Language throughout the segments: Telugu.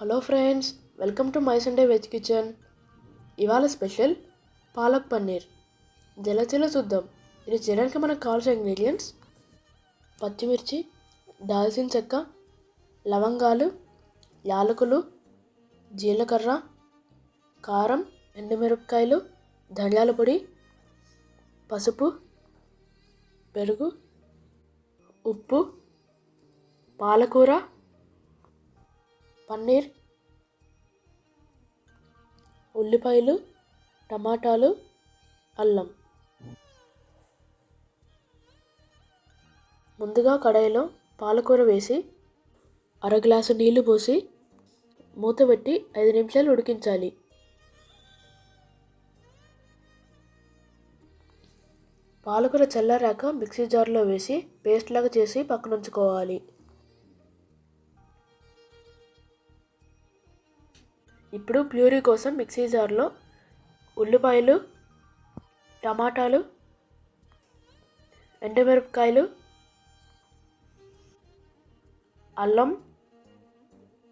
Hello friends, welcome to my Sunday veg kitchen. ఇవాళ స్పెషల్ పాలక్ పన్నీర్. జలచలో చూద్దాం. ఇది చేయడానికి మనకు కావాల్సిన ఇంగ్రీడియంట్స్: పచ్చిమిర్చి, దాల్చిన చెక్క, లవంగాలు, యాలకులు, జీలకర్ర, కారం, ఎండుమిరపకాయలు, ధనియాల పొడి, పసుపు, పెరుగు, ఉప్పు, పాలకూర, పన్నీర్, ఉల్లిపాయలు, టమాటాలు, అల్లం. ముందుగా కడాయిలో పాలకూర వేసి అరగ్లాసు నీళ్లు పోసి మూత పెట్టి 5 నిమిషాలు ఉడికించాలి. పాలకూర చల్లారాక మిక్సీ జార్లో వేసి పేస్ట్ లాగా చేసి పక్కన ఉంచుకోవాలి. ఇప్పుడు ప్యూరీ కోసం మిక్సీ జార్లో ఉల్లిపాయలు, టమాటాలు, ఎండుమిరపకాయలు, అల్లం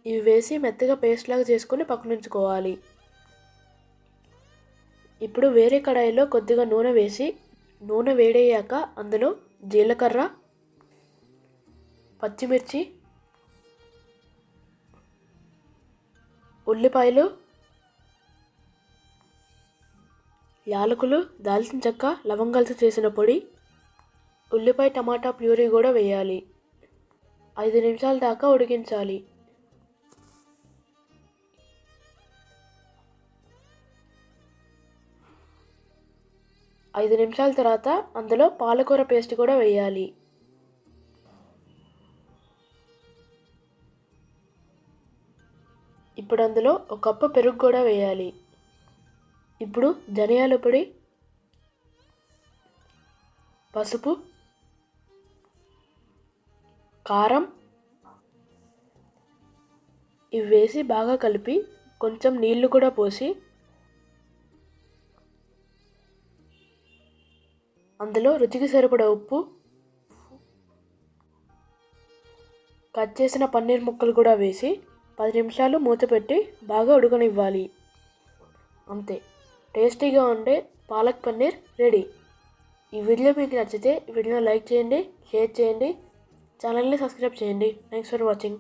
ఇవి వేసి మెత్తగా పేస్ట్ లాగా చేసుకొని పక్కన ఉంచుకోవాలి. ఇప్పుడు వేరే కడాయిలో కొద్దిగా నూనె వేసి నూనె వేడయ్యాక అందులో జీలకర్ర, పచ్చిమిర్చి, ఉల్లిపాయలు, యాలకులు, దాల్చిన చెక్క, లవంగాలతో చేసిన పొడి, ఉల్లిపాయ టమాటా ప్యూరీ కూడా వేయాలి. 5 నిమిషాల దాకా ఉడికించాలి. ఐదు నిమిషాల తర్వాత అందులో పాలకూర పేస్ట్ కూడా వేయాలి. ఇప్పుడు అందులో ఒక కప్పు పెరుగు కూడా వేయాలి. ఇప్పుడు ధనియాల పొడి, పసుపు, కారం ఇవి వేసి బాగా కలిపి కొంచెం నీళ్లు కూడా పోసి అందులో రుచికి సరిపడా ఉప్పు, కట్ చేసిన పన్నీర్ ముక్కలు కూడా వేసి 10 నిమిషాలు మూత పెట్టి బాగా ఉడకనివ్వాలి. అంతే, టేస్టీగా ఉండే పాలక్ పన్నీర్ రెడీ. ఈ వీడియో మీకు నచ్చితే వీడియోని లైక్ చేయండి, షేర్ చేయండి, ఛానల్ని సబ్స్క్రైబ్ చేయండి. Thanks for watching.